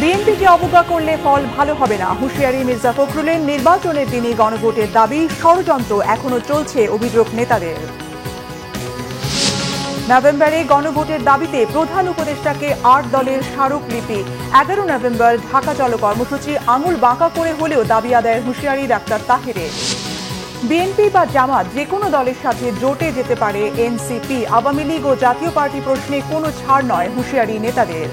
বিএনপিকে অবজ্ঞা করলে ফল ভালো হবে না, হুঁশিয়ারি মির্জা ফখরুলের। নির্বাচনের দিনই গণভোটের দাবি, ষড়যন্ত্র এখনো চলছে, অভিযোগ নেতাদের। নভেম্বরে গণভোটের দাবিতে প্রধান উপদেষ্টাকে ৮ দলের স্মারকলিপি। ১১ নভেম্বর ঢাকা চলো কর্মসূচি, আঙুল বাঁকা করে হলেও দাবি আদায়ের হুঁশিয়ারি ডাক্তার তাহেরের। বিএনপি বা জামাত যে কোনো দলের সাথে জোটে যেতে পারে এনসিপি, আওয়ামী লীগ ও জাতীয় পার্টি প্রশ্নে কোনো ছাড় নয়, হুঁশিয়ারি নেতাদের।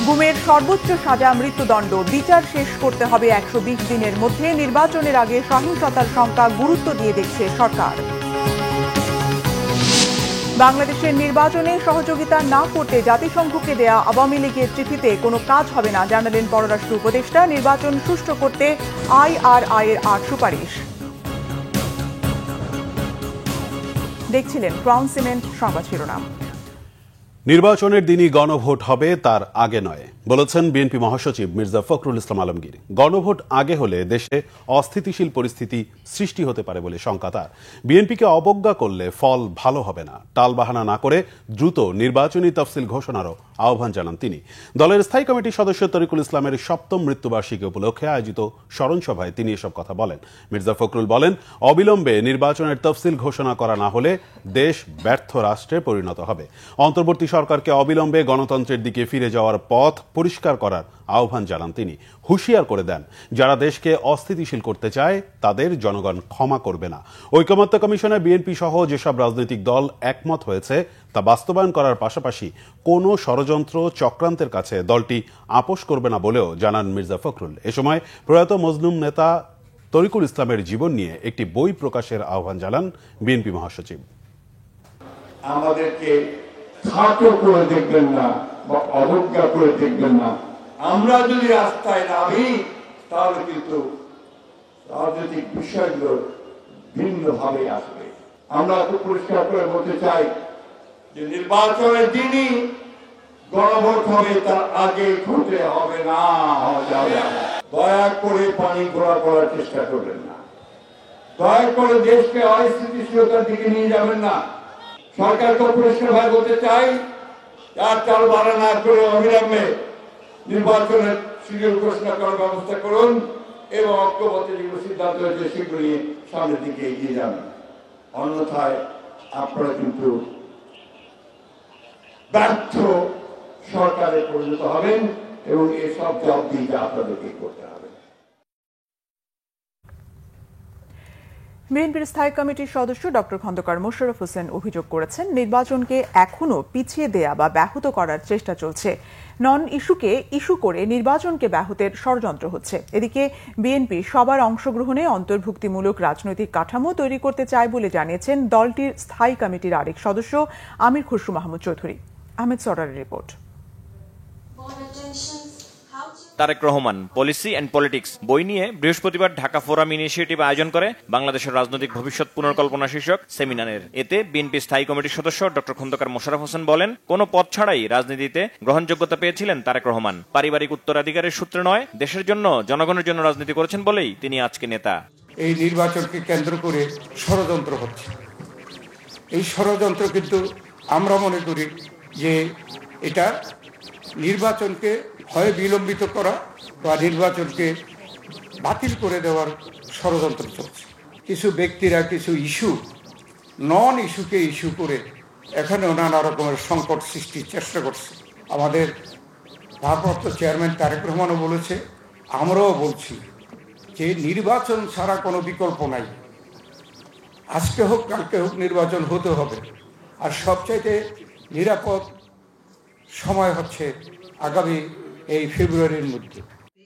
গুমের সর্বোচ্চ সাজা মৃত্যুদণ্ড, বিচার শেষ করতে হবে ১২০ দিনের মধ্যে। নির্বাচনের আগে সহিংসতার সংখ্যা গুরুত্ব দিয়ে দেখছে সরকার। বাংলাদেশের নির্বাচনে সহযোগিতা না করতে জাতিসংঘকে দেয়া আওয়ামী লীগের চিঠিতে কোনো কাজ হবে না, জানালেন পররাষ্ট্র উপদেষ্টা। নির্বাচন সুষ্ঠু করতে IRI এর ৮ সুপারিশ। দেখছিলেন ক্রাউন সিমেন্ট সংবাদ শিরোনাম। নির্বাচনের দিনই গণভোট হবে, তার আগে নয়, বলেছেন বিএনপি মহাসচিব মির্জা ফখরুল ইসলাম আলমগীর। গণভোট আগে হলে দেশে অস্থিতিশীল পরিস্থিতি সৃষ্টি হতে পারে বলে শঙ্কা তার। বিএনপিকে অবজ্ঞা করলে ফল ভালো হবে না, টালবাহানা না করে দ্রুত নির্বাচনী তফসিল ঘোষণারও আহ্বান জানান তিনি। দলের স্থায়ী কমিটির সদস্য তরিকুল ইসলামের ৭ম মৃত্যুবার্ষিকী উপলক্ষে আয়োজিত স্মরণ সভায় তিনি এসব কথা বলেন। মির্জা ফখরুল বলেন, অবিলম্বে নির্বাচনের তফসিল ঘোষণা করা না হলে দেশ ব্যর্থ রাষ্ট্রে পরিণত হবে। অন্তর্বর্তী সরকারকে অবিলম্বে গণতন্ত্রের দিকে ফিরে যাওয়ার পথ পরিষ্কার করার আহ্বান জানান তিনি। হুঁশিয়ার করে দেন, যারা দেশকে অস্থিতিশীল করতে চায় তাদের জনগণ ক্ষমা করবে না। ঐকমত্য কমিশনে বিএনপি সহ যেসব রাজনৈতিক দল একমত হয়েছে তা বাস্তবায়ন করার পাশাপাশি কোনো ষড়যন্ত্র চক্রান্তের কাছে দলটি আপোষ করবে না বলেও জানান মির্জা ফখরুল। এ সময় প্রয়াত মজলুম নেতা তরিকুল ইসলামের জীবন নিয়ে একটি বই প্রকাশের আহ্বান জানান বিএনপি মহাসচিব। আমাদেরকে খাটো করে দেখবেন না বা অবজ্ঞা করে দেখবেন না। আমরা যদি রাস্তায় নামি তাহলে কিন্তু রাজনৈতিক বিষয়গুলো ভিন্নভাবে আসবে। আমরা খুব পরিষ্কার করে বলতে চাই যে নির্বাচনের দিনই গণভোট হবে, তার আগে ঘটে হবে না। দয়া করে পানি ঘোলা করার চেষ্টা করবেন না, দয়া করে দেশকে অস্থিতিশীলতার দিকে নিয়ে যাবেন না। সরকারকে পরিষ্কার ভাবে বলতে চাই, আর চাল বাড়া না করে অবিলম্বে নির্বাচনের শিডিউল ঘোষণা করার ব্যবস্থা করুন এবং অক্টোবরে যেগুলো সিদ্ধান্ত হয়েছে সেগুলো নিয়ে সামনের দিকে এগিয়ে যান। অন্যথায় আপনারা কিন্তু ব্যর্থ সরকারে পরিণত হবেন এবং এসব জবাবদিহিতা আপনাদেরকে করতে হবে। বিএনপির স্থায়ী কমিটির সদস্য ডক্টর খন্দকার মোশাররফ হোসেন অভিযোগ করেছেন, নির্বাচনকে এখনো পিছিয়ে দেয়া বা ব্যাহত করার চেষ্টা চলছে। নন ইস্যুকে ইস্যু করে নির্বাচনকে ব্যাহতের ষড়যন্ত্র হচ্ছে। এদিকে বিএনপি সবার অংশগ্রহণে অন্তর্ভুক্তিমূলক রাজনৈতিক কাঠামো তৈরি করতে চায় বলে জানিয়েছেন দলটির স্থায়ী কমিটির আরেক সদস্য আমির খসরু মাহমুদ চৌধুরী। আহমেদ সরারের রিপোর্ট। Tarek Rahman policy and politics বই নিয়ে বৃহস্পতিবার ঢাকা ফোরাম ইনিশিয়েটিভ আয়োজন করে বাংলাদেশের রাজনৈতিক ভবিষ্যৎ পুনর্কল্পনা শীর্ষক সেমিনারের। এতে বিএনপি স্থায়ী কমিটির সদস্য ডক্টর খন্দকার মোশাররফ হোসেন বলেন, কোনো পথ ছাড়াই রাজনীতিতে গ্রহণযোগ্যতা পেয়েছিলেন তারেক রহমান। পারিবারিক উত্তরাধিকারের সূত্রে নয়, দেশের জন্য জনগণের জন্য রাজনীতি করেছেন বলেই তিনি আজকে নেতা। এই নির্বাচনকে কেন্দ্র করে ষড়যন্ত্র হচ্ছে। এই ষড়যন্ত্র কিন্তু আমরা মনে করি যে এটা নির্বাচনকে হয় বিলম্বিত করা বা নির্বাচনকে বাতিল করে দেওয়ার ষড়যন্ত্র চলছে। কিছু ব্যক্তিরা কিছু ইস্যু নন ইস্যুকে ইস্যু করে এখানেও নানা রকমের সংকট সৃষ্টির চেষ্টা করছে। আমাদের ভারপ্রাপ্ত চেয়ারম্যান তারেক রহমানও বলেছে, আমরাও বলছি যে নির্বাচন ছাড়া কোনো বিকল্প নাই। আজকে হোক কালকে হোক নির্বাচন হতে হবে। আর সবচাইতে নিরাপদ সময় হচ্ছে আগামী এই ফেব্রুয়ারির মধ্যে।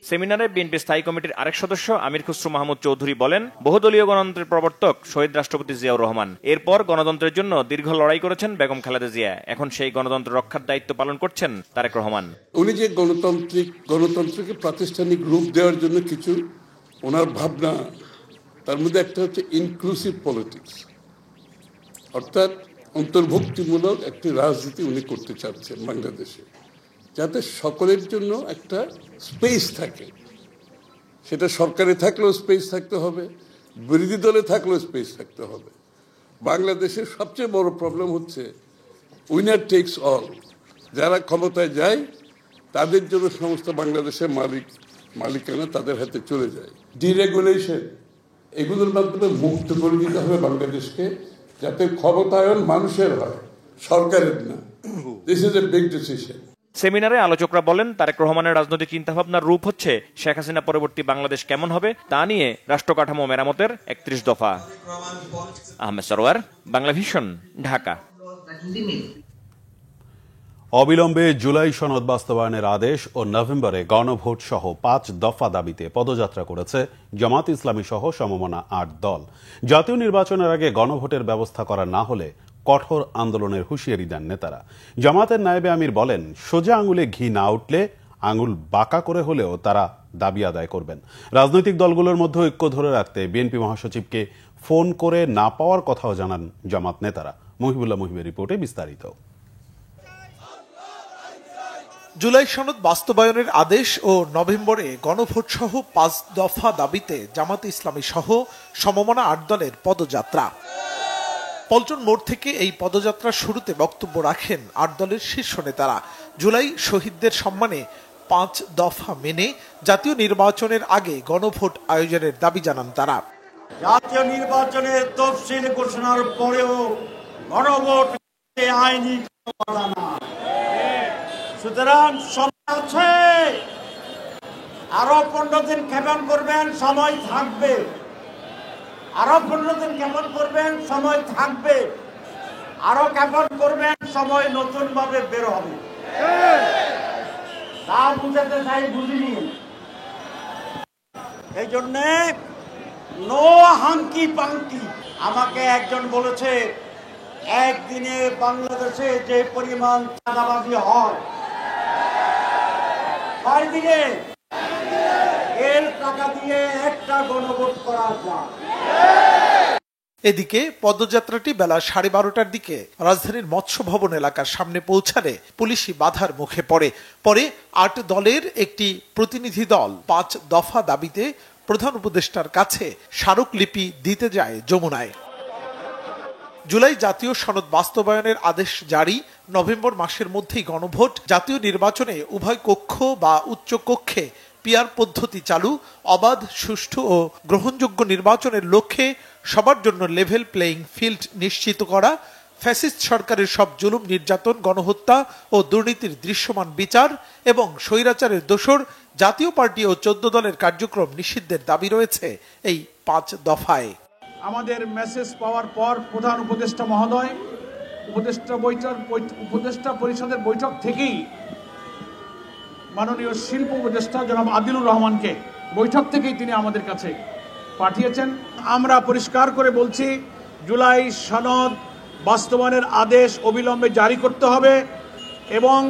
সেমিনারে বিএনপি স্থায়ী কমিটির আরেক সদস্য আমির খসরু মাহমুদ চৌধুরী বলেন, বহুদলীয় গণতন্ত্রের প্রবর্তক শহীদ রাষ্ট্রপতি জিয়াউর রহমান। এরপর গণতন্ত্রের জন্য দীর্ঘ লড়াই করেছেন বেগম খালেদা জিয়া। এখন সেই গণতন্ত্র রক্ষার দায়িত্ব পালন করছেন তারেক রহমান। উনি যে গণতন্ত্রকে প্রাতিষ্ঠানিক রূপ দেওয়ার জন্য কিছু ওনার ভাবনা, তার মধ্যে একটা হচ্ছে ইনক্লুসিভ পলিটিক্স, অর্থাৎ অন্তর্ভুক্তিমূলক একটি রাজনীতি উনি করতে চাচ্ছেন বাংলাদেশে, যাতে সকলের জন্য একটা স্পেস থাকে। সেটা সরকারে থাকলেও স্পেস থাকতে হবে, বিরোধী দলে থাকলেও স্পেস থাকতে হবে। বাংলাদেশের সবচেয়ে বড় প্রবলেম হচ্ছে উইনার টেকস অল। যারা ক্ষমতায় যায় তাদের জন্য সমস্ত বাংলাদেশের মালিকানা তাদের হাতে চলে যায়। ডিরেগুলেশন এগুলোর মাধ্যমে মুক্ত করে দিতে হবে বাংলাদেশকে, যাতে ক্ষমতায়ন মানুষের হয়, সরকারের না। This is a big decision. সেমিনারে আলোচকরা বলেন, তারেক রহমানের রাজনৈতিক চিন্তাভাবনার রূপ হচ্ছে শেখ হাসিনা পরবর্তী বাংলাদেশ কেমন হবে তা নিয়ে রাষ্ট্র কাঠামো মেরামতের 31 দফা। আহমেদ সরওয়ার, বাংলা ভিশন, ঢাকা। অবিলম্বে জুলাই সনদ বাস্তবায়নের আদেশ ও নভেম্বরে গণভোট সহ 5 দফা দাবিতে পদযাত্রা করেছে জামাত ইসলামী সহ সমমনা 8 দল। জাতীয় নির্বাচনের আগে গণভোটের ব্যবস্থা করা না হলে কঠোর আন্দোলনের হুঁশিয়ারি দেন নেতারা। জামাতের নায়েবে আমির বলেন, সোজা আঙুলে ঘি না উঠলে আঙুল বাঁকা করে হলেও তারা দাবি আদায় করবেন। রাজনৈতিক দলগুলোর মধ্যে ঐক্য ধরে রাখতে বিএনপি মহাসচিবকে ফোন করে না পাওয়ার কথাও জানান জামাত নেতারা। মহিবুল্লাহ মুহিবের রিপোর্টে বিস্তারিত। জুলাই সনদ বাস্তবায়নের আদেশ ও নভেম্বরে গণভোট সহ 5 দফা দাবিতে জামাত ইসলামী সহ সমমনা 8 দলের পদযাত্রা। পল্টন মোড় থেকে এই পদযাত্রার শুরুতে বক্তব্য রাখেন 8 দলের শীর্ষ নেতারা। জুলাই শহীদদের সম্মানে 5 দফা মেনে জাতীয় নির্বাচনের আগে গণভোট আয়োজনের দাবি জানান তারা। জাতীয় নির্বাচনের তফসিল ঘোষণার পরেও গণভোট আইনি সুতরাং সময় আছে, আরো 15 দিন ক্ষেপণ করবেন, সময় থাকবে। আরো 15 দিন ক্ষেপণ করবেন, সময় থাকবে। আরো ক্ষেপণ করবেন, সময় নতুন ভাবে বের হবে। তা বুঝাতে চাই, বুঝিনি। এই জন্যে নো হাঙ্কি পাঙ্কি। আমাকে একজন বলেছে, একদিনে বাংলাদেশে যে পরিমাণ চাঁদাবাজি হয়, 5 দিনে এর টাকা দিয়ে একটা গণভোট করা যায়। এদিকে পদযাত্রাটি বেলা 12:30টার দিকে রাজধানীর মৎস্য ভবন এলাকার সামনে পৌঁছালে পুলিশি বাধার মুখে পড়ে। পরে 8 দলের একটি প্রতিনিধি দল 5 দফা দাবিতে প্রধান উপদেষ্টার কাছে স্মারকলিপি দিতে যায় যমুনায়। জুলাই জাতীয় সনদ বাস্তবায়নের আদেশ জারি, নভেম্বর মাসের মধ্যেই গণভোট, জাতীয় নির্বাচনে উভয় কক্ষ বা উচ্চ কক্ষে পিআর পদ্ধতি চালু, অবাধ, সুষ্ঠু ও গ্রহণযোগ্য নির্বাচনের লক্ষ্যে সবার জন্য লেভেল প্লেইং ফিল্ড নিশ্চিত করা, ফ্যাসিস্ট সরকারের সব জুলুম, নির্যাতন, গণহত্যা ও দুর্নীতির দৃশ্যমান বিচার এবং স্বৈরাচারের দোসর জাতীয় পার্টি ও 14 দলের কার্যক্রম নিষিদ্ধের দাবি রয়েছে এই 5 দফায়। আমাদের মেসেজ পাওয়ার পর প্রধান উপদেষ্টা মহোদয় উপদেষ্টা পরিষদের বৈঠক থেকেই মাননীয় শিল্প উপদেষ্টা জনাব আদিলুর রহমানকে বৈঠক থেকেই তিনি আমাদের কাছে পাঠিয়েছেন। আমরা পরিষ্কার করে বলছি, জুলাই সনদ বাস্তবায়নের আদেশ অবিলম্বে জারি করতে হবে এবং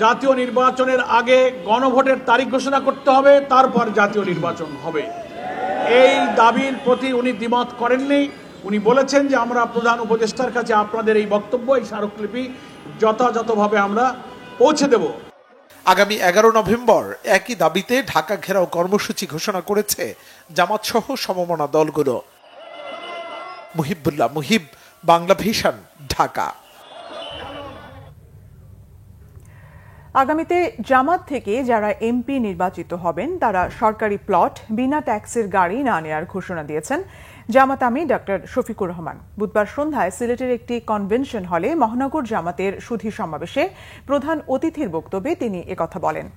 জাতীয় নির্বাচনের আগে গণভোটের তারিখ ঘোষণা করতে হবে, তারপর জাতীয় নির্বাচন হবে। এই দাবির প্রতি উনি দ্বিমত করেননি। উনি বলেছেন যে আমরা প্রধান উপদেষ্টার কাছে আপনাদের এই বক্তব্য, এই স্মারকলিপি যথাযথভাবে আমরা পৌঁছে দেব। আগামী 11 নভেম্বর একই দাবিতে ঢাকা ঘেরাও কর্মসূচি ঘোষণা করেছে জামাত সহ সমমনা দলগুলো। মুহিবুল্লাহ মুহিব, বাংলা ভিশন, ঢাকা। আগামীতে জামাত থেকে যারা এমপি নির্বাচিত হবেন তারা সরকারি প্লট, বিনা ট্যাক্সের গাড়ি না নেওয়ার ঘোষণা দিয়েছেন জামাত আমির ডক্টর শফিকুর রহমান। বুধবার সন্ধ্যায় সিলেটের একটি কনভেনশন হলে মহানগর জামাতের সুধী সমাবেশে প্রধান অতিথির বক্তব্যে তিনি একথা বলেন।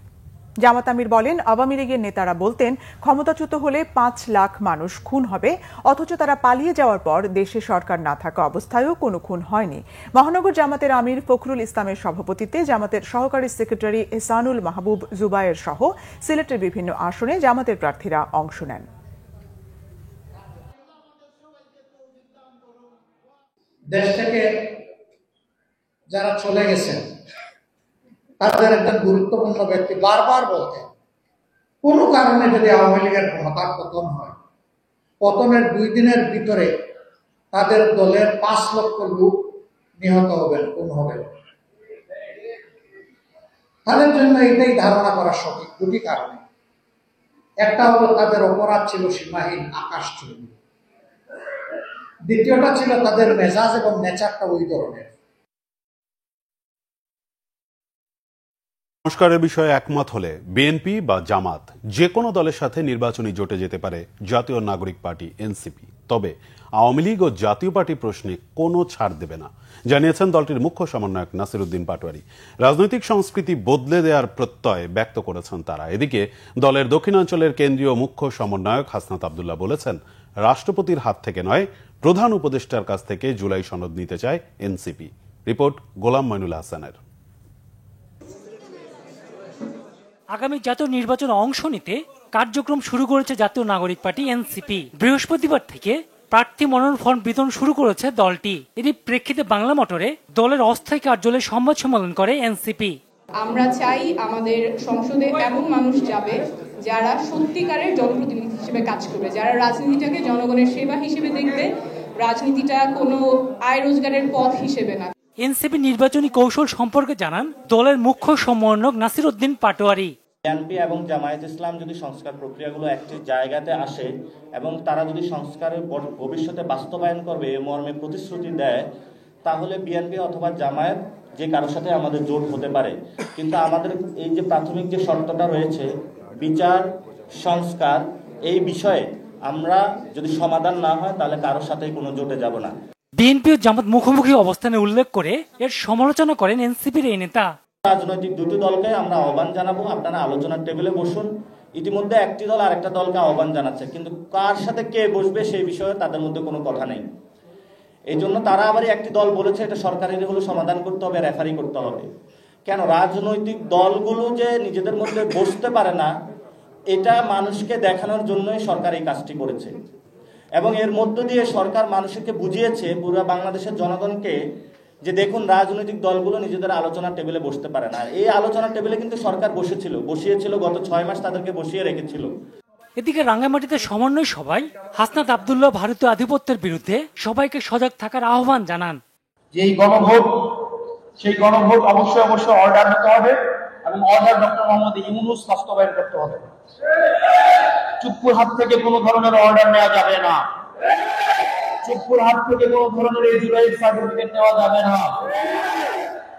জামাত আমির বলেন, আওয়ামী লীগের নেতারা বলতেন ক্ষমতাচ্যুত হলে 5 লাখ মানুষ খুন হবে, অথচ তারা পালিয়ে যাওয়ার পর দেশে সরকার না থাকা অবস্থায়ও কোনো খুন হয়নি। মহানগর জামাতের আমির ফখরুল ইসলামের সভাপতিত্বে জামাতের সহকারী সেক্রেটারি এহসানুল মাহবুব জুবায়ের সহ সিলেটের বিভিন্ন আসনে জামাতের প্রার্থীরা অংশ নেন। দেশ থেকে যারা চলে গেছেন তাদের একটা গুরুত্বপূর্ণ ব্যক্তি বারবার বলতেন, কোনো কারণে যদি আওয়ামী লীগের ক্ষমতার পতন হয়, পতনের 2 দিনের ভিতরে তাদের দলের 5 লক্ষ লোক নিহত হবেন, খুন হবেন। তাদের জন্য এটাই ধারণা করা সঠিক 2টি কারণে। একটা হলো তাদের অপরাধ ছিল সীমাহীন, আকাশচুম্বী। দ্বিতীয়টা ছিল তাদের মেজাজ এবং নেচারটা ওই ধরনের। সংস্কারের বিষয়ে একমত হলে বিএনপি বা জামাত যে কোনো দলের সাথে নির্বাচনী জোটে যেতে পারে জাতীয় নাগরিক পার্টি এনসিপি। তবে আওয়ামী লীগ ও জাতীয় পার্টি প্রশ্নে কোনো ছাড় দেবে না, জানিয়েছেন দলটির মুখ্য সমন্বয়ক নাসির উদ্দিন পাটোয়ারী। রাজনৈতিক সংস্কৃতি বদলে দেওয়ার প্রত্যয় ব্যক্ত করেছেন তারা। এদিকে দলের দক্ষিণাঞ্চলের কেন্দ্রীয় মুখ্য সমন্বয়ক হাসনাত আব্দুল্লাহ বলেছেন, রাষ্ট্রপতির হাত থেকে নয়, প্রধান উপদেষ্টার কাছ থেকে জুলাই সনদ নিতে চায় এনসিপি। রিপোর্ট গোলাম মইনুল হাসানের। আগামী জাতীয় নির্বাচনে অংশ নিতে কার্যক্রম শুরু করেছে জাতীয় নাগরিক পার্টি এনসিপি। বৃহস্পতিবার থেকে প্রার্থী মনোনয়ন ফর্ম বিতরণ শুরু করেছে দলটি। এরই প্রেক্ষিতে বাংলা মোটরে দলের অস্থায়ী কার্যালয়ে সংবাদ সম্মেলন করে এনসিপি। আমরা চাই আমাদের সংসদে এমন মানুষ যাবে যারা সত্যিকারের জনপ্রতিনিধি হিসেবে কাজ করবে, যারা রাজনীতিটাকে জনগণের সেবা হিসেবে দেখবে, রাজনীতিটা কোনো আয় রোজগারের পথ হিসেবে না। এনসিপি নির্বাচনী কৌশল সম্পর্কে জানান দলের মুখ্য সমন্বয়ক নাসির উদ্দিন পাটোয়ারী। বিএনপি এবং জামায়াত ইসলাম যদি সংস্কার প্রক্রিয়াগুলো একটি জায়গাতে আসে এবং তারা যদি সংস্কারের ভবিষ্যতে বাস্তবায়ন করবে এ মর্মে প্রতিশ্রুতি দেয়, তাহলে বিএনপি অথবা জামায়াত যে কারোর সাথে আমাদের জোট হতে পারে। কিন্তু আমাদের এই যে প্রাথমিক যে শর্তটা রয়েছে বিচার সংস্কার, এই বিষয়ে আমরা যদি সমাধান না হয় তাহলে কারোর সাথেই কোনো জোটে যাব না। বিএনপি ও জামাত মুখোমুখি অবস্থানে উল্লেখ করে এর সমালোচনা করেন এনসিপির এই নেতা। রাজনৈতিক দুটি দলকে আমরা আহ্বান জানাবো, আপনারা আলোচনার টেবিলে বসুন। ইতিমধ্যে একটি দল আরেকটা দলকে আহ্বান জানাচ্ছে, কিন্তু কার সাথে কে বসবে সেই বিষয়ে তাদের মধ্যে কোনো কথা নেই। এই জন্য তারা আবার একটি দল বলেছে এটা সরকারের হলো সমাধান করতে হবে, রেফারি করতে হবে। কেন রাজনৈতিক দলগুলো যে নিজেদের মধ্যে বসতে পারে না, এটা মানুষকে দেখানোর জন্যই সরকার এই কাজটি করেছে। এবং এর মধ্য দিয়ে সরকার মানুষকে বুঝিয়েছে, পুরো বাংলাদেশের জনগণকে, যে দেখুন রাজনৈতিক দলগুলো নিজেদের আলোচনা টেবিলে বসতে পারে না। এই আলোচনা টেবিলে কিন্তু সরকার বসিয়েছিল গত 6 মাস তাদেরকে বসিয়ে রেখেছিল। এদিকে রাঙ্গামাটিতে সমন্বয় সভায় হাসনাত আব্দুল্লাহ ভারতীয় আধিপত্যের বিরুদ্ধে সবাইকে সজাগ থাকার আহ্বান জানান। যেই গণভোট, সেই গণভোট অবশ্যই অর্ডার হতে হবে এবং অর্ডার ডক্টর মোহাম্মদ ইউনূস বাস্তবায়ন করতে হবে। চুপ্পুর হাত থেকে কোনো ধরনের অর্ডার নেওয়া যাবে না। চুপ্পুর হাত থেকে কোনো ধরনের এই জুলাইয়ের সার্টিফিকেট নেওয়া যাবে না।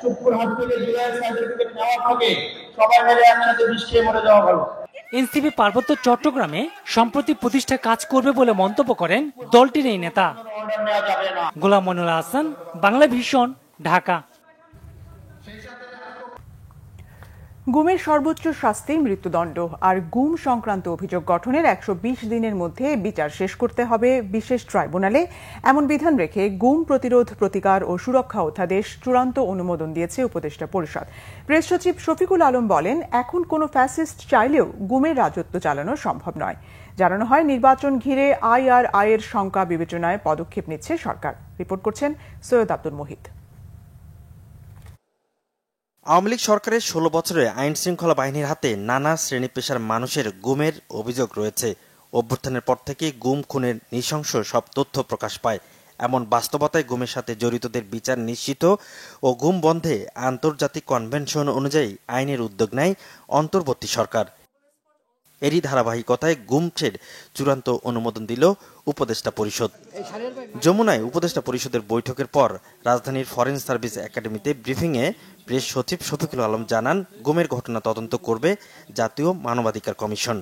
চুপ্পুর হাত থেকে জুলাইয়ের সার্টিফিকেট নেওয়ার থেকে সবাই মিলে একসাথে বৃষ্টি মরে যাওয়া ভালো। এনসিপি পার্বত্য চট্টগ্রামে সম্প্রতি প্রতিষ্ঠা কাজ করবে বলে মন্তব্য করেন দলটির এই নেতা। গোলাম মইনুল হাসান, বাংলা ভিশন, ঢাকা। গুমের সর্বোচ্চ শাস্তি মৃত্যুদণ্ড, আর গুম সংক্রান্ত অভিযোগ গঠনের 120 দিনের মধ্যে বিচার শেষ করতে হবে বিশেষ ট্রাইব্যুনালে, এমন বিধান রেখে গুম প্রতিরোধ, প্রতিকার ও সুরক্ষা অধ্যাদেশ চূড়ান্ত অনুমোদন দিয়েছে উপদেষ্টা পরিষদ। প্রেস সচিব শফিকুল আলম বলেন, এখন কোনো ফ্যাসিস্ট চাইলেও গুমের রাজত্ব চালানো সম্ভব নয়। জানানো হয়, নির্বাচন ঘিরে আইআরআইয়ের শঙ্কা বিবেচনায় পদক্ষেপ নিচ্ছে সরকার। রিপোর্ট করছেন সৈয়দ আব্দুল মোহিত। আওয়ামী লীগ সরকারের 16 বছরে আইন শৃঙ্খলা বাহিনীর হাতে নানা শ্রেণী পেশার মানুষের গুমের অভিযোগ রয়েছে। অভ্যুত্থানের পর থেকে গুম খুনের নৃশংস সব তথ্য প্রকাশ পায়। এমন বাস্তবতায় গুমের সাথে জড়িতদের বিচার নিশ্চিত ও গুম বন্ধে আন্তর্জাতিক কনভেনশন অনুযায়ী আইনের উদ্যোগ নেয় অন্তর্বর্তী সরকার। এরই ধারাবাহিকতায় গুমছের চূড়ান্ত অনুমোদন দিল উপদেষ্টা পরিষদ। যমুনায় উপদেষ্টা পরিষদের বৈঠকের পর রাজধানীর ফরেন সার্ভিস একাডেমিতে ব্রিফিংয়ে প্রেস সচিব শফিকুল আলম জানান, গুমের ঘটনা তদন্ত করবে জাতীয় মানবাধিকার কমিশন।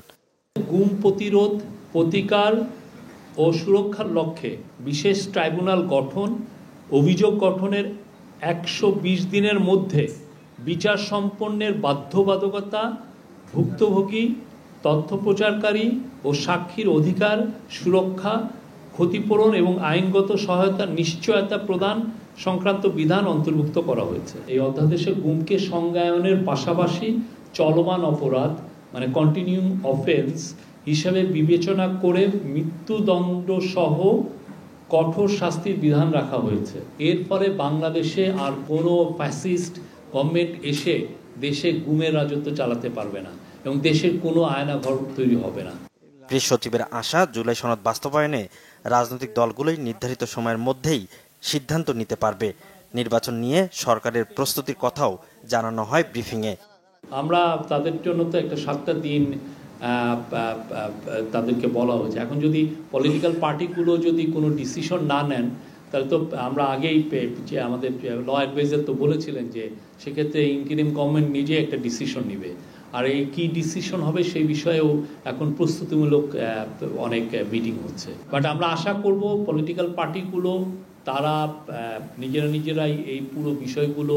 গুম প্রতিরোধ, প্রতিকার ও সুরক্ষার লক্ষ্যে বিশেষ ট্রাইব্যুনাল গঠন, অভিযোগ গঠনের 120 দিনের মধ্যে বিচার সম্পন্নের বাধ্যবাধকতা, ভুক্তভোগী, তথ্য প্রচারকারী ও সাক্ষীর অধিকার সুরক্ষা, ক্ষতিপূরণ এবং আইনগত সহায়তার নিশ্চয়তা প্রদান সংক্রান্ত বিধান অন্তর্ভুক্ত করা হয়েছে। এই অধ্যাদেশে গুমকে সংজ্ঞায়নের পাশাপাশি চলমান অপরাধ মানে কন্টিনিউইং অফেন্স হিসাবে বিবেচনা করে মৃত্যুদণ্ড সহ কঠোর শাস্তির বিধান রাখা হয়েছে। এর ফলে বাংলাদেশে আর কোনো ফ্যাসিস্ট গভর্নমেন্ট এসে দেশে গুমের রাজত্ব চালাতে পারবে না এবং দেশের কোনো আয়নাঘর তৈরি হবে না। প্রেস সচিবের আশা, জুলাই সনদ বাস্তবায়নে রাজনৈতিক দলগুলোই নির্ধারিত সময়ের মধ্যেই সিদ্ধান্ত নিতে পারবে। নির্বাচন নিয়ে সরকারের প্রস্তুতির কথাও জানানো হয় ব্রিফিংয়ে। আমরা তাদের জন্য তো একটা 7টা দিন তাদেরকে বলা হয়েছে। এখন যদি পলিটিক্যাল পার্টিগুলো যদি কোনো ডিসিশন না নেন, তাহলে তো আমরা আগেই যে আমাদের ল অ্যাডভাইজার তো বলেছিলেন যে সেক্ষেত্রে ইন্টারিম গভর্নমেন্ট নিজে একটা ডিসিশন নেবে, আর এই কি ডিসিশন হবে সেই বিষয়েও এখন প্রস্তুতিমূলক অনেক মিটিং হচ্ছে। বাট আমরা আশা করব পলিটিক্যাল পার্টিগুলো তারা নিজেরাই এই পুরো বিষয়গুলো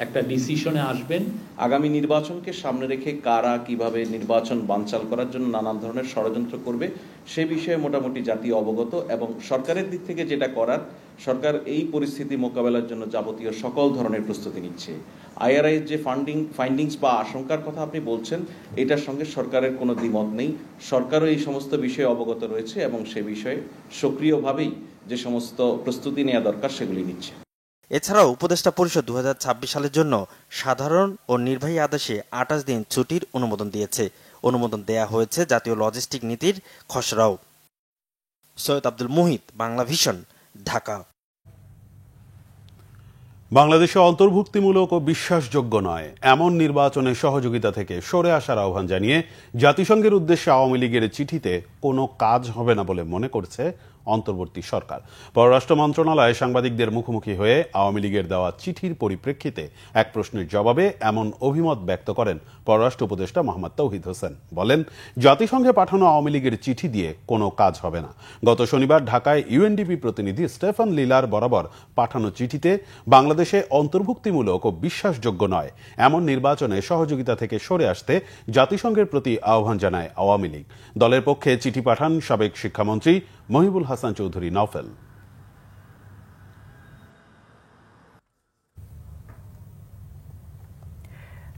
একটা ডিসিশনে আসবেন। আগামী নির্বাচনকে সামনে রেখে কারা কিভাবে নির্বাচন বানচাল করার জন্য নানান ধরনের ষড়যন্ত্র করবে সে বিষয়ে মোটামুটি জাতীয় অবগত, এবং সরকারের দিক থেকে যেটা করার, সরকার এই পরিস্থিতি মোকাবেলার জন্য যাবতীয় সকল ধরনের প্রস্তুতি নিচ্ছে। আইআরআই যে ফাইন্ডিংস বা আশঙ্কার কথা আপনি বলছেন, এটার সঙ্গে সরকারের কোনো দ্বিমত নেই। সরকারও এই সমস্ত বিষয়ে অবগত রয়েছে এবং সে বিষয়ে সক্রিয়ভাবেই যে সমস্ত প্রস্তুতি নেওয়া দরকার সেগুলি নিচ্ছে। এছাড়াও উপদেষ্টা পরিষদ 2026 সালের জন্য সাধারণ ও নির্বাহী আদেশে 28 দিন ছুটির অনুমোদন দিয়েছে। অনুমোদন দেয়া হয়েছে জাতীয় লজিস্টিক নীতির খসড়াও। সৈয়দ আব্দুল মুহিত, বাংলা ভিশন, ঢাকা। বাংলাদেশে অন্তর্ভুক্তিমূলক ও বিশ্বাসযোগ্য নয় এমন নির্বাচনে সহযোগিতা থেকে সরে আসার আহ্বান জানিয়ে জাতিসংঘের উদ্দেশ্যে আওয়ামী লীগের চিঠিতে কোনো কাজ হবে না বলে মনে করছে অন্তর্বর্তী সরকার। পররাষ্ট্র মন্ত্রণালয়ে সাংবাদিকদের মুখোমুখি হয়ে আওয়ামী লীগের দেওয়া চিঠির পরিপ্রেক্ষিতে এক প্রশ্নের জবাবে এমন অভিমত ব্যক্ত করেন পররাষ্ট্র উপদেষ্টা মোহাম্মদ তৌহিদ হোসেন। বলেন, জাতিসংঘে পাঠানো আওয়ামী লীগের চিঠি দিয়ে কোনো কাজ হবে না। গত শনিবার ঢাকায় ইউএনডিপি প্রতিনিধি স্টেফান লিলার বরাবর পাঠানো চিঠিতে বাংলাদেশে অন্তর্ভুক্তিমূলক ও বিশ্বাসযোগ্য নয় এমন নির্বাচনে সহযোগিতা থেকে সরে আসতে জাতিসংঘের প্রতি আহ্বান জানায় আওয়ামী লীগ। দলের পক্ষে চিঠি পাঠান সাবেক শিক্ষামন্ত্রী মহিবুল হাসান চৌধুরী নওফেল।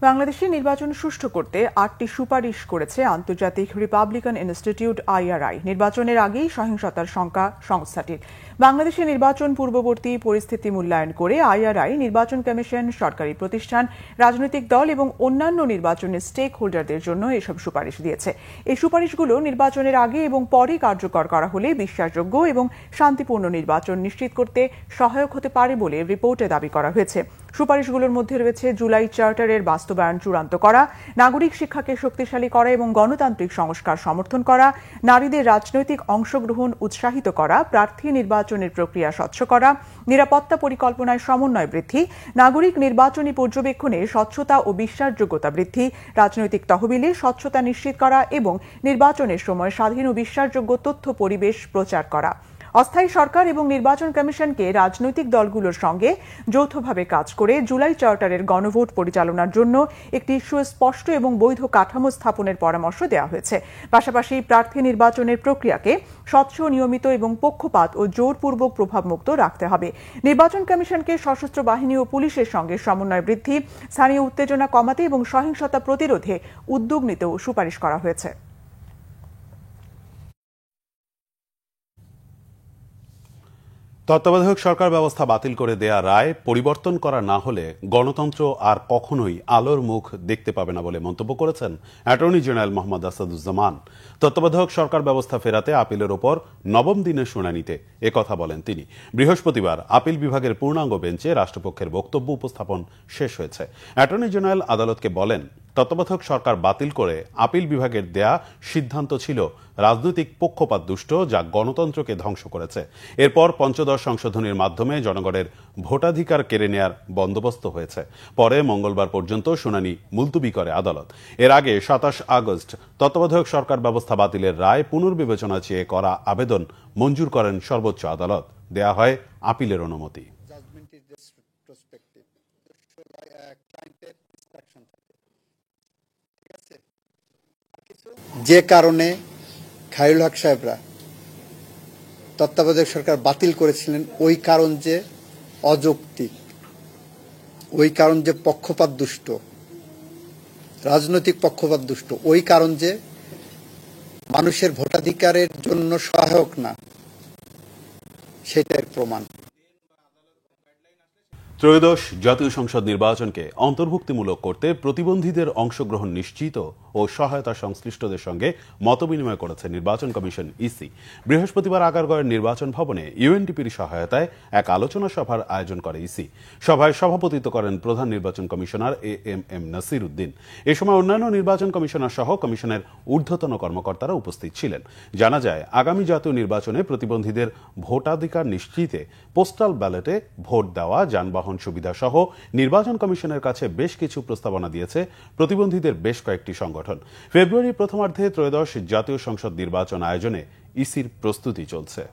বাংলাদেশে নির্বাচন সুষ্ঠু করতে 8টি সুপারিশ করেছে আন্তর্জাতিক রিপাবলিকান ইনস্টিটিউট আইআরআই। নির্বাচনের আগেই সহিংসতার শঙ্কা সংস্থাটির। বাংলাদেশে নির্বাচন পূর্ববর্তী পরিস্থিতি মূল্যায়ন করে আইআরআই নির্বাচন কমিশন, সরকারি প্রতিষ্ঠান, রাজনৈতিক দল এবং অন্যান্য নির্বাচনের স্টেক হোল্ডারদের জন্য এসব সুপারিশ দিয়েছে। এই সুপারিশগুলো নির্বাচনের আগে এবং পরে কার্যকর করা হলে বিশ্বাসযোগ্য এবং শান্তিপূর্ণ নির্বাচন নিশ্চিত করতে সহায়ক হতে পারে বলে রিপোর্টে দাবি করা হয়েছে। সুপারিশগুলোর মধ্যে রয়েছে জুলাই চার্টারের বাস্তবায়ন চূড়ান্ত করা, নাগরিক শিক্ষাকে শক্তিশালী করা এবং গণতান্ত্রিক সংস্কার সমর্থন করা, নারীদের রাজনৈতিক অংশগ্রহণ উৎসাহিত করা, প্রার্থী নির্বাচনের প্রক্রিয়া স্বচ্ছ করা, নিরাপত্তা পরিকল্পনায় সমন্বয় বৃদ্ধি, নাগরিক নির্বাচনী পর্যবেক্ষণে স্বচ্ছতা ও বিশ্বাসযোগ্যতা বৃদ্ধি, রাজনৈতিক তহবিলে স্বচ্ছতা নিশ্চিত করা এবং নির্বাচনের সময় স্বাধীন ও বিশ্বাসযোগ্য তথ্য পরিবেশ প্রচার করা। অস্থায়ী সরকার এবং নির্বাচন কমিশনকে রাজনৈতিক দলগুলোর সঙ্গে যৌথভাবে কাজ করে জুলাই চার্টারের গণভোট পরিচালনার জন্য একটি সুস্পষ্ট এবং বৈধ কাঠামো স্থাপনের পরামর্শ দেওয়া হয়েছে। পাশাপাশি প্রার্থী নির্বাচনের প্রক্রিয়াকে স্বচ্ছ, নিয়মিত এবং পক্ষপাত ও জোরপূর্বক প্রভাবমুক্ত রাখতে হবে। নির্বাচন কমিশনকে সশস্ত্র বাহিনী ও পুলিশের সঙ্গে সমন্বয় বৃদ্ধি, স্থানীয় উত্তেজনা কমাতে এবং সহিংসতা প্রতিরোধে উদ্যোগ নিতেও সুপারিশ করা হয়েছে। তত্ত্বাবধায়ক সরকার ব্যবস্থা বাতিল করে দেয়া রায় পরিবর্তন করা না হলে গণতন্ত্র আর কখনোই আলোর মুখ দেখতে পাবে না বলে মন্তব্য করেছেন অ্যাটর্নি জেনারেল মোহাম্মদ আসাদুজ্জামান। তত্ত্বাবধায়ক সরকার ব্যবস্থা ফেরাতে আপিলের ওপর নবম দিনের শুনানিতে একথা বলেন তিনি। বৃহস্পতিবার আপিল বিভাগের পূর্ণাঙ্গ বেঞ্চে রাষ্ট্রপক্ষের বক্তব্য উপস্থাপন শেষ হয়েছে। অ্যাটর্নি জেনারেল আদালতকে বলেন, তত্ত্বাবধায়ক সরকার বাতিল করে আপিল বিভাগের দেয়া সিদ্ধান্ত ছিল রাজনৈতিক পক্ষপাত দুষ্ট, যা গণতন্ত্রকে ধ্বংস করেছে। এরপর পঞ্চদশ সংশোধনীর মাধ্যমে জনগণের ভোটাধিকার কেড়ে নেয়ার বন্দোবস্ত হয়েছে। পরে মঙ্গলবার পর্যন্ত শুনানি মুলতবি করে আদালত। এর আগে 27 আগস্ট তত্ত্বাবধায়ক সরকার ব্যবস্থা বাতিলের রায় পুনর্বিবেচনা চেয়ে করা আবেদন মঞ্জুর করেন সর্বোচ্চ আদালত। দেয়া হয় আপিলের অনুমতি। যে কারণে খায়রুল হক সাহেবরা তত্ত্বাবধায়ক সরকার বাতিল করেছিলেন, ওই কারণ যে অযৌক্তিক, ওই কারণ যে পক্ষপাত দুষ্ট, রাজনৈতিক পক্ষপাত দুষ্ট, ওই কারণ যে মানুষের ভোটাধিকারের জন্য সহায়ক না, সেটার প্রমাণ। ত্রয়োদশ জাতীয় সংসদ নির্বাচনকে অন্তর্ভুক্তিমূলক করতে প্রতিবন্ধীদের অংশগ্রহণ নিশ্চিত ও ও সহায়তা সংশ্লিষ্টদের সঙ্গে মতবিনিময় করেছে নির্বাচন কমিশন ইসি। বৃহস্পতিবার আগারগাঁওয়ের নির্বাচন ভবনে ইউএনডিপির সহায়তায় এক আলোচনা সভার আয়োজন করে ইসি। সভায় সভাপতিত্ব করেন প্রধান নির্বাচন কমিশনার এএমএম নাসির উদ্দিন। এ সময় অন্যান্য নির্বাচন কমিশনার সহ কমিশনের ঊর্ধ্বতন কর্মকর্তারা উপস্থিত ছিলেন। জানা যায়, আগামী জাতীয় নির্বাচনে প্রতিবন্ধীদের ভোটাধিকার নিশ্চিতে পোস্টাল ব্যালটে ভোট দেওয়া, যানবাহন সুবিধা সহ নির্বাচন কমিশনের কাছে বেশ কিছু প্রস্তাবনা দিয়েছে প্রতিবন্ধীদের বেশ কয়েকটি সংগঠন। ফেব্রুয়ারির প্রথমার্ধে ত্রয়োদশ জাতীয় সংসদ নির্বাচন আয়োজনে ইসির প্রস্তুতি চলছে।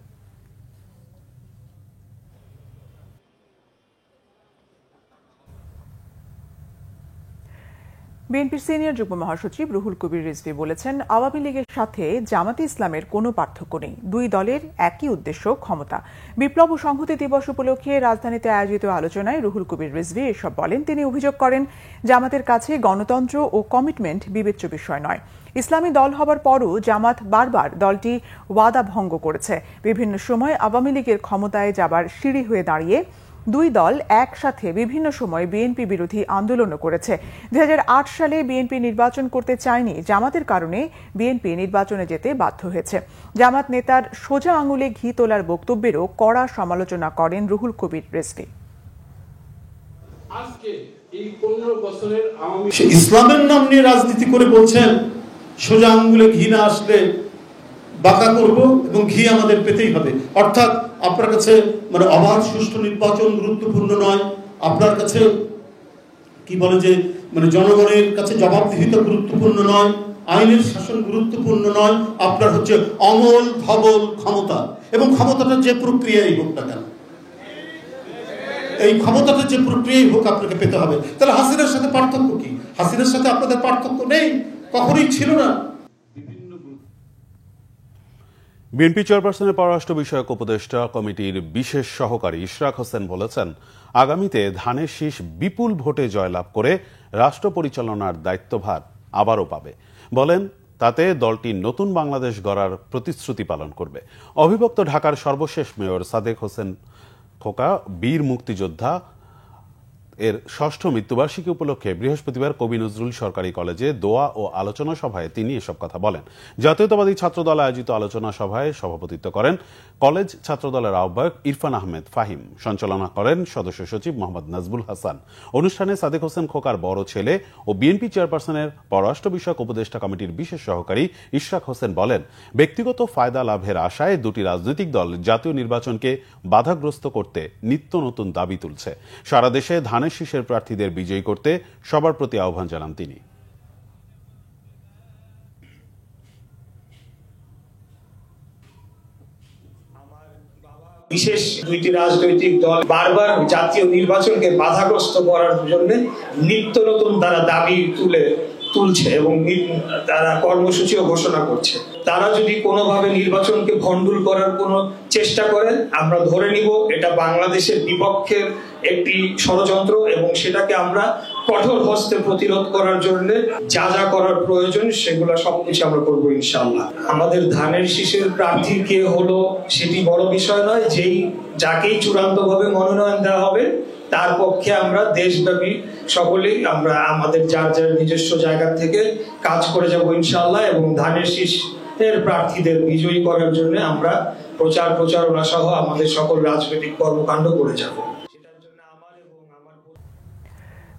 বিএনপির সিনিয়র যুগ্ম মহাসচিব রুহুল কবির রিজভী বলেছেন, আওয়ামী লীগের সাথে জামাতে ইসলামের কোনো পার্থক্য নেই। দুই দলের একই উদ্দেশ্য, ক্ষমতা। বিপ্লব ও সংহতি দিবস উপলক্ষে রাজধানীতে আয়োজিত আলোচনায় রুহুল কবির রিজভী এসব বলেন। তিনি অভিযোগ করেন, জামাতের কাছে গণতন্ত্র ও কমিটমেন্ট বিবেচ্য বিষয় নয়। ইসলামী দল হবার পরও জামাত বারবার দলটি ওয়াদা ভঙ্গ করেছে। বিভিন্ন সময় আওয়ামী লীগের ক্ষমতায় যাবার সিঁড়ি হয়ে দাঁড়িয়ে দুই দল একসাথে বিভিন্ন সময় বিএনপি বিরোধী আন্দোলনও করেছে। 2008 সালে বিএনপি নির্বাচন করতে চায়নি, জামাতের কারণে বিএনপি নির্বাচনে যেতে বাধ্য হয়েছে। জামাত নেতার সোজা আঙুলে ঘি তোলার বক্তব্যেরও কড়া সমালোচনা করেন রুহুল কবির রিজভী। আজকে এই 15 বছরের ইসলামের নাম নিয়ে রাজনীতি করে বলছেন সোজা আঙুলে ঘি না আসলে বাঁকা করব এবং ঘি আমাদের পেতেই হবে। অর্থাৎ আপনার কাছে অবাধ সুষ্ঠু নির্বাচন গুরুত্বপূর্ণ নয়, আপনার কাছে কি বলে যে জনগণের কাছে জবাবদিহিতা গুরুত্বপূর্ণ নয়, আইনের শাসন গুরুত্বপূর্ণ নয়, আপনার হচ্ছে অমল ধবল ক্ষমতা। এবং ক্ষমতাটা যে প্রক্রিয়াই হোক না কেন, এই ক্ষমতাটা যে প্রক্রিয়াই হোক আপনাকে পেতে হবে। তাহলে হাসিনার সাথে পার্থক্য কি? হাসিনার সাথে আপনাদের পার্থক্য নেই, কখনোই ছিল না। বিএনপি চেয়ারপারসনের পররাষ্ট্র বিষয়ক উপদেষ্টা কমিটির বিশেষ সহকারী ইশরাক হোসেন বলেছেন, আগামীতে ধানের শীষ বিপুল ভোটে জয়লাভ করে রাষ্ট্র পরিচালনার দায়িত্বভার আবারও পাবে। বলেন, তাতে দলটি নতুন বাংলাদেশ গড়ার প্রতিশ্রুতি পালন করবে। অবিভক্ত ঢাকার সর্বশেষ মেয়র সাদেক হোসেন খোকা বীর মুক্তিযোদ্ধা এর ষষ্ঠ মৃত্যুবার্ষিকী উপলক্ষে বৃহস্পতিবার কবি নজরুল সরকারি কলেজে দোয়া ও আলোচনা সভায় তিনি এসব কথা বলেন। জাতীয়তাবাদী ছাত্রদল আয়োজিত আলোচনা সভায় সভাপতিত্ব করেন কলেজ ছাত্রদলের আহ্বায়ক ইরফান আহমেদ ফাহিম। সঞ্চালনা করেন সদস্য সচিব মোহাম্মদ নাজবুল হাসান। অনুষ্ঠানে সাদেক হোসেন খোকার বড় ছেলে ও বিএনপি চেয়ারপারসনের পররাষ্ট্র বিষয়ক উপদেষ্টা কমিটির বিশেষ সহকারী ইশরাক হোসেন বলেন, ব্যক্তিগত ফায়দা লাভের আশায় দুটি রাজনৈতিক দল জাতীয় নির্বাচনকে বাধাগ্রস্ত করতে নিত্য নতুন দাবি তুলছে। সারা দেশে ধানের শীষের প্রার্থীদের বিজয়ী করতে সবার প্রতি আহ্বান জানান তিনি। বিশেষ দুইটি রাজনৈতিক দল বারবার জাতীয় নির্বাচনকে বাধাগ্রস্ত করার জন্য নিত্য নতুন তারা দাবি তুলছে এবং তারা কর্মসূচিও ঘোষণা করছে। তারা যদি কোনোভাবে নির্বাচনকে ভণ্ডুল করার কোনো চেষ্টা করেন, আমরা ধরে নিব এটা বাংলাদেশের বিপক্ষের একটি ষড়যন্ত্র এবং সেটাকে আমরা কঠোর হস্তে প্রতিরোধ করার জন্য যা যা করার প্রয়োজন সেগুলো সবকিছু আমরা করবো ইনশাআল্লাহ। আমাদের ধানের শীষের প্রার্থী কে হলো সেটি বড় বিষয় নয়, যাকেই চূড়ান্তভাবে মনোনয়ন দেওয়া হবে তার পক্ষে আমরা দেশব্যাপী সকলেই আমরা আমাদের যার যার নিজস্ব জায়গা থেকে কাজ করে যাব ইনশাআল্লাহ এবং ধানের শীষের প্রার্থীদের বিজয়ী করার জন্য আমরা প্রচারণা সহ আমাদের সকল রাজনৈতিক কর্মকাণ্ড করে যাব।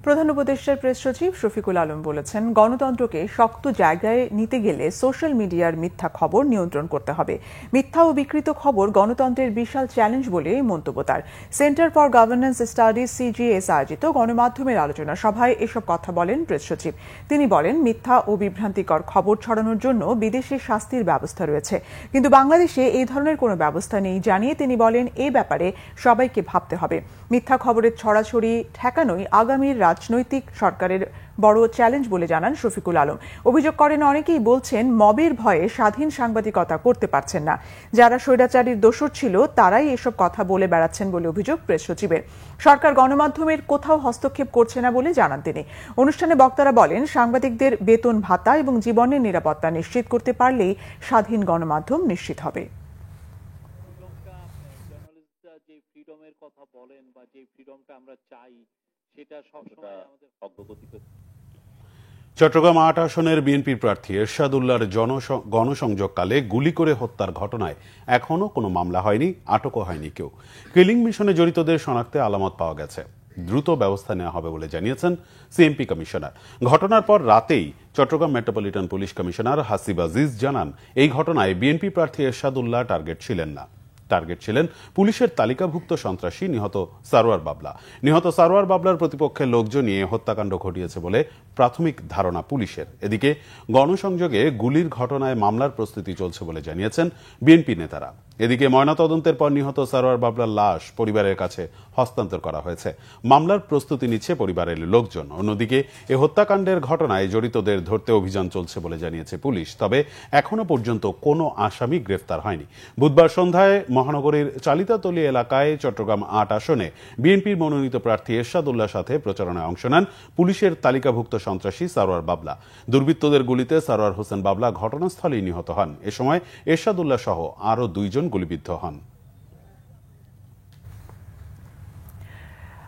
প্রধান উপদেষ্টার প্রেস সচিব শফিকুল আলম বলেছেন, গণতন্ত্রকে শক্ত জায়গায় নিতে গেলে সোশ্যাল মিডিয়ার মিথ্যা খবর নিয়ন্ত্রণ করতে হবে। মিথ্যা ও বিকৃত খবর গণতন্ত্রের বিশাল চ্যালেঞ্জ বলে মন্তব্য তার। Centre for governance studies CGS আয়োজিত গণমাধ্যমের আলোচনা সভায় এসব কথা বলেন প্রেস সচিব। তিনি বলেন, মিথ্যা ও বিভ্রান্তিকর খবর ছড়ানোর জন্য বিদেশে শাস্তির ব্যবস্থা রয়েছে, কিন্তু বাংলাদেশে এই ধরনের কোনো ব্যবস্থা নেই জানিয়ে তিনি বলেন, এ ব্যাপারে সবাইকে ভাবতে হবে। মিথ্যা খবরের ছড়াছড়ি ঠেকানোই আগামীর রাজনৈতিক সরকারের বড় চ্যালেঞ্জ বলে জানান শফিকুল আলম। অভিযোগ করেন, অনেকেই বলছেন মবের ভয়ে স্বাধীন সাংবাদিকতা করতে পারছেন না। যারা স্বৈরাচারীর দোসর ছিল তারাই এসব কথা বলে বেড়াচ্ছেন বলে অভিযোগ প্রেস সচিবের। সরকার গণমাধ্যমের কোথাও হস্তক্ষেপ করছে না বলে জানান তিনি। অনুষ্ঠানে বক্তারা বলেন, সাংবাদিকদের বেতন ভাতা এবং জীবনের নিরাপত্তা নিশ্চিত করতে পারলেই স্বাধীন গণমাধ্যম নিশ্চিত হবে। যে ফ্রিডমের কথা বলেন বা যে ফ্রিডমটা আমরা চাই সেটা সবসময় আমাদের অগ্রগতি করতে। চট্টগ্রাম ৮ আসনের বিএনপি প্রার্থী এরশাদুল্লাহর গণসংযোগকালে গুলি করে হত্যার ঘটনায় এখনও কোনো মামলা হয়নি, আটকও হয়নি কেউ। কিলিং মিশনে জড়িতদের শনাক্তে আলামত পাওয়া গেছে, দ্রুত ব্যবস্থা নেওয়া হবে বলে জানিয়েছেন সিএমপি কমিশনার। ঘটনার পর রাতেই Chattogram metropolitan police commissioner Hasib Aziz জানান, এই ঘটনায় বিএনপি প্রার্থী এরশাদুল্লাহ টার্গেট ছিলেন না। টার্গেট ছিলেন পুলিশের তালিকাভুক্ত সন্ত্রাসী নিহত সারোয়ার বাবলা। নিহত সারোয়ার বাবলার প্রতিপক্ষের লোকজন নিয়ে হত্যাকাণ্ড ঘটিয়েছে বলে প্রাথমিক ধারণা পুলিশের। এদিকে গণসংযোগে গুলির ঘটনায় মামলার প্রস্তুতি চলছে বলে জানিয়েছেন বিএনপি নেতারা। এদিকে ময়নাতদন্তের পর নিহত সারোয়ার বাবলার লাশ পরিবারের কাছে হস্তান্তর করা হয়েছে। মামলার প্রস্তুতি নিচ্ছে পরিবারের লোকজন। অন্যদিকে এ হত্যাকাণ্ডের ঘটনায় জড়িতদের ধরতে অভিযান চলছে বলে জানিয়েছে পুলিশ, তবে এখনো পর্যন্ত কোনো আসামি গ্রেফতার হয়নি। বুধবার সন্ধ্যায় মহানগরীর চালিতাতলী এলাকায় চট্টগ্রাম ৮ আসনে বিএনপির মনোনীত প্রার্থী এরশাদুল্লাহর সাথে প্রচারণায় অংশ নেন পুলিশের তালিকাভুক্ত সন্ত্রাসী সারোয়ার বাবলা। দুর্বৃত্তদের গুলিতে সারোয়ার হোসেন বাবলা ঘটনাস্থলেই নিহত হন। এ সময় এরশাদুল্লাহ সহ আরও 2 জন গুলিবিদ্ধ হন।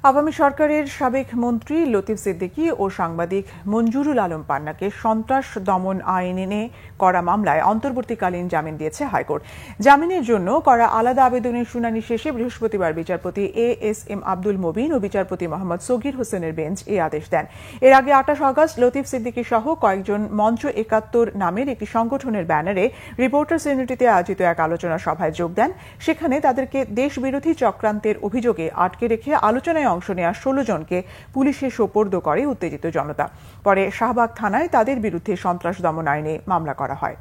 আওয়ামী সরকারের সাবেক মন্ত্রী লতিফ সিদ্দিকী ও সাংবাদিক মঞ্জুরুল আলম পান্নাকে সন্ত্রাস দমন আইনে করা মামলায় অন্তর্বর্তীকালীন জামিন দিয়েছে হাইকোর্ট। জামিনের জন্য করা আলাদা আবেদনের শুনানি শেষে বৃহস্পতিবার বিচারপতি এএসএম আব্দুল মুবিন ও বিচারপতি মোহাম্মদ সগির হোসেনের বেঞ্চ এই আদেশ দেন। এর আগে 28 আগস্ট লতিফ সিদ্দিকী সহ কয়েকজন মঞ্চ 71 নামের একটি সংগঠনের ব্যানারে রিপোর্টার্স ইউনিটিতে আয়োজিত এক আলোচনা সভায় যোগ দেন। সেখানে তাদেরকে দেশবিরোধী চক্রান্তের অভিযোগে আটকে রেখে আলোচনায় অংশ নেওয়া 16 জনকে পুলিশে সোপর্দ করে উত্তেজিত জনতা। পরে শাহবাগ থানায় তাদের বিরুদ্ধে সন্ত্রাস দমন আইনে মামলা করা হয়।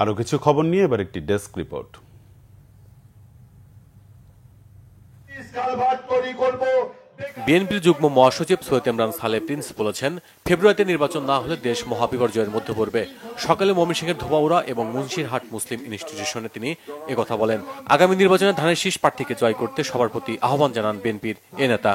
আরো কিছু খবর নিয়ে এবার একটি ডেস্ক রিপোর্ট। বিএনপির যুগ্ম মহাসচিব সৈয়দ ইমরান সালেহ প্রিন্স বলেছেন, ফেব্রুয়ারিতে নির্বাচন না হলে দেশ মহাবিপর্যয়ের মধ্যে পড়বে। সকালে ময়মনসিংহের ধোবাউড়া এবং মুন্সিরহাট মুসলিম ইনস্টিটিউশনে তিনি একথা বলেন। আগামী নির্বাচনে ধানের শীষ প্রার্থীকে জয় করতে সবার প্রতি আহ্বান জানান বিএনপির এ নেতা।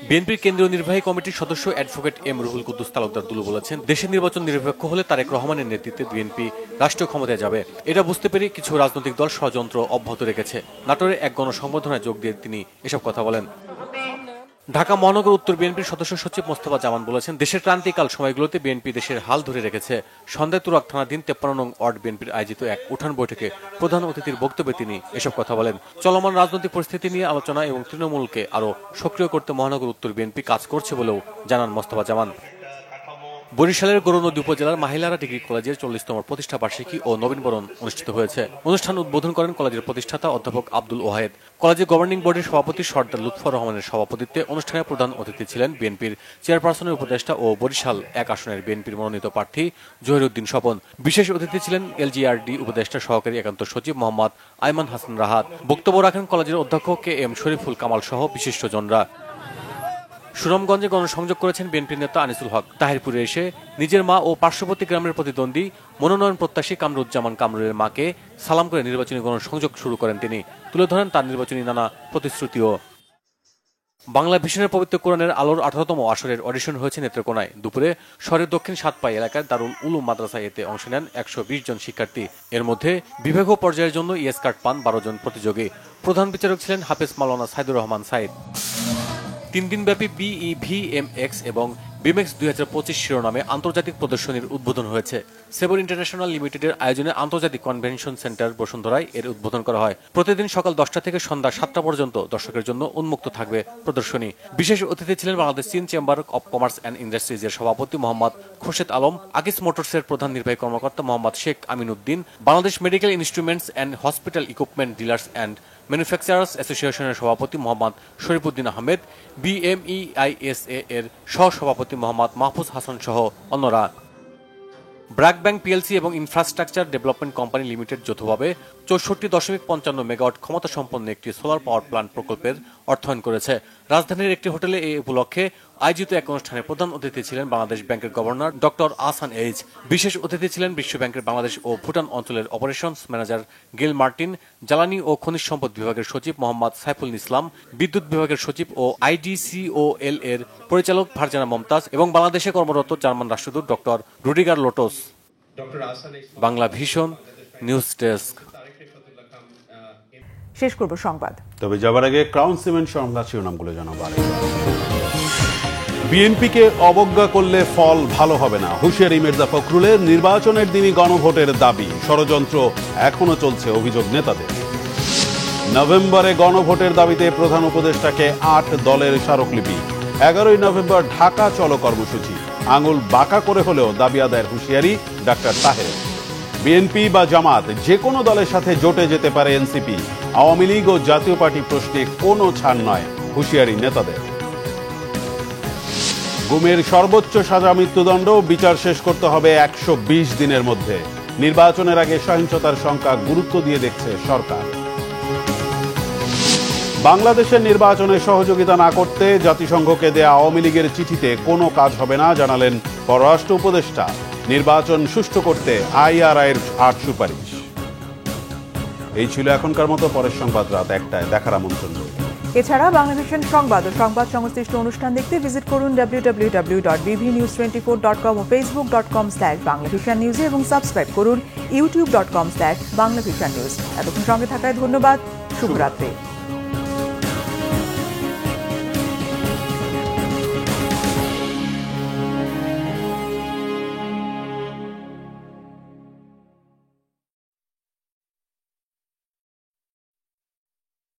বিএনপির কেন্দ্রীয় নির্বাহী কমিটির সদস্য অ্যাডভোকেট এম রুহুল কুদ্দুস তালুকদার দুলু বলেছেন, দেশের নির্বাচন নিরপেক্ষ হলে তারেক রহমানের নেতৃত্বে বিএনপি রাষ্ট্রীয় ক্ষমতায় যাবে। এটা বুঝতে পেরে কিছু রাজনৈতিক দল ষড়যন্ত্র অব্যাহত রেখেছে। নাটোরে এক গণসংবর্ধনায় যোগ দিয়ে তিনি এসব কথা বলেন। ঢাকা মহানগর উত্তর বিএনপির সদস্য সচিব মোস্তফা জামান বলেছেন, দেশের ক্রান্তিকাল সময়গুলোতে বিএনপি দেশের হাল ধরে রেখেছে। সন্ধ্যায় তুরাগ থানাধীন 53 নং ওয়ার্ড বিএনপির আয়োজিত এক উঠান বৈঠকে প্রধান অতিথির বক্তব্যে তিনি এসব কথা বলেন। চলমান রাজনৈতিক পরিস্থিতি নিয়ে আলোচনা এবং তৃণমূলকে আরো সক্রিয় করতে মহানগর উত্তর বিএনপি কাজ করছে বলেও জানান মোস্তফা জামান। বরিশালের গৌরনদী উপজেলার মাহিলারা ডিগ্রি কলেজের 40তম প্রতিষ্ঠা বার্ষিকী ও নবীনবরণ অনুষ্ঠিত হয়েছে। অনুষ্ঠান উদ্বোধন করেন কলেজের প্রতিষ্ঠাতা অধ্যাপক আব্দুল ওয়াহেদ। কলেজের গভর্নিং বোর্ডের সভাপতি সর্দার লুৎফর রহমানের সভাপতিত্বে অনুষ্ঠানে প্রধান অতিথি ছিলেন বিএনপির চেয়ারপারসনের উপদেষ্টা ও বরিশাল 1 আসনের বিএনপির মনোনীত প্রার্থী জহিরুদ্দিন স্বপন। বিশেষ অতিথি ছিলেন এলজিআরডি উপদেষ্টা সহকারী একান্ত সচিব মোহাম্মদ আইমান হাসান রাহাত। বক্তব্য রাখেন কলেজের অধ্যক্ষ কে এম শরীফুল কামাল সহ বিশিষ্টজনরা। সুনামগঞ্জে গণসংযোগ করেছেন বিএনপি নেতা আনিসুল হক। তাহিরপুরে এসে নিজের মা ও পার্শ্ববর্তী গ্রামের প্রতিদ্বন্দ্বী মনোনয়ন প্রত্যাশী কামরুজ্জামান কামরুলের মাকে সালাম করে নির্বাচনী গণসংযোগ শুরু করেন তিনি। তুলে ধরেন তার নির্বাচনী নানা প্রতিশ্রুতিও। বাংলা ভিশনের পবিত্র কোরআনের আলোর 18তম আসরের অডিশন হয়েছে নেত্রকোনায়। দুপুরে শহরের দক্ষিণ সাতপাই এলাকার দারুল উলুম মাদ্রাসায় এতে অংশ নেন 120 জন শিক্ষার্থী। এর মধ্যে বিভাগীয় পর্যায়ের জন্য ইয়েস কার্ড পান 12 জন প্রতিযোগী। প্রধান বিচারক ছিলেন হাফেজ মাওলানা সাইদুর রহমান সাইদ। 3 দিনব্যাপী BEVMX এবং বিমেক্স 2025 শিরোনামে আন্তর্জাতিক প্রদর্শনীর উদ্বোধন হয়েছে। সেবর ইন্টারন্যাশনাল লিমিটেডের আয়োজনে আন্তর্জাতিক কনভেনশন সেন্টার বসুন্ধরায় এর উদ্বোধন করা হয়। প্রতিদিন সকাল 10টা থেকে সন্ধ্যা 7টা পর্যন্ত দর্শকের জন্য উন্মুক্ত থাকবে প্রদর্শনী। বিশেষ অতিথি ছিলেন বাংলাদেশ চীন চেম্বার অব কমার্স অ্যান্ড ইন্ডাস্ট্রিজের সভাপতি মোহাম্মদ খোরশেদ আলম, আকিস মোটরসের প্রধান নির্বাহী কর্মকর্তা Mohammad Sheikh Amin Uddin, Bangladesh medical instruments and hospital equipment dealers and manufacturers অ্যাসোসিয়েশনের সভাপতি মোহাম্মদ শরীফুদ্দিন আহমেদ, BMEISA এর সহসভাপতি মোহাম্মদ মাহফুজ হাসান সহ অন্যরা। ব্র্যাক ব্যাংক পিএলসি এবং ইনফ্রাস্ট্রাকচার ডেভেলপমেন্ট কোম্পানি লিমিটেড যৌথভাবে 64.55 মেগাওয়াট ক্ষমতা সম্পন্ন একটি সোলার পাওয়ার প্ল্যান্ট প্রকল্পের অর্থায়ন করেছে। রাজধানীর একটি হোটেলে এই উপলক্ষে আয়োজিত এক অনুষ্ঠানে প্রধান অতিথি ছিলেন বাংলাদেশ ব্যাংকের গভর্নর ডক্টর আহসান এইচ। বিশেষ অতিথি ছিলেন বিশ্ব ব্যাংকের বাংলাদেশ ও ভুটান অঞ্চলের অপারেশনস ম্যানেজার গেল মার্টিন, জ্বালানি ও খনিজ সম্পদ বিভাগের সচিব মোহাম্মদ সাইফুল ইসলাম, বিদ্যুৎ বিভাগের সচিব ও IDCOL এর পরিচালক ফারজানা মমতাজ এবং বাংলাদেশে কর্মরত জার্মান রাষ্ট্রদূত doctor Rudiger Lotz. Bangla vision news desk. শেষ করব সংবাদ, তবে যাবার আগে ক্রাউন সিমেন্ট সংবাদ শিরোনামগুলো জানাবো। বিএনপিকে অবজ্ঞা করলে ফল ভালো হবে না, হুঁশিয়ারি মির্জা ফখরুলের। নির্বাচনের দিনই গণভোটের দাবি, ষড়যন্ত্র এখনো চলছে, অভিযোগ নেতাদের। নভেম্বরে গণভোটের দাবিতে প্রধান উপদেষ্টাকে ৮ দলের স্মারকলিপি। ১১ই নভেম্বর ঢাকা চলো কর্মসূচি, আঙুল বাঁকা করে হলেও দাবি আদায়ের হুঁশিয়ারি ডাক্তার তাহের। বিএনপি বা জামাত যে কোনো দলের সাথে জোটে যেতে পারে এনসিপি, আওয়ামী লীগ ও জাতীয় পার্টি প্রশ্নে কোনো ছাড় নয়, হুঁশিয়ারি নেতাদের। গুমের সর্বোচ্চ সাজা মৃত্যুদণ্ড, বিচার শেষ করতে হবে ১২০ দিনের মধ্যে। নির্বাচনের আগে সহিংসতার সংখ্যা গুরুত্ব দিয়ে দেখছে সরকার। বাংলাদেশের নির্বাচনে সহযোগিতা না করতে জাতিসংঘকে দেয়া আওয়ামী লীগের চিঠিতে কোনো কাজ হবে না, জানালেন পররাষ্ট্র উপদেষ্টা। নির্বাচন সুষ্ঠু করতে IRIর ৮ সুপারিশ। এই ছিল এখনকার মতো, পরের সংবাদ রাত ১টায় দেখার আমন্ত্রণ রইল। এছাড়া বাংলাদেশের সংবাদ ও সংবাদ সংশ্লিষ্ট অনুষ্ঠান দেখতে ভিজিট করুন www.bbnews24.com ও facebook.com/banglavishannews এবং সাবস্ক্রাইব করুন youtube.com/banglavishannews। এতক্ষণ সঙ্গে থাকায় ধন্যবাদ। শুভরাত্রি।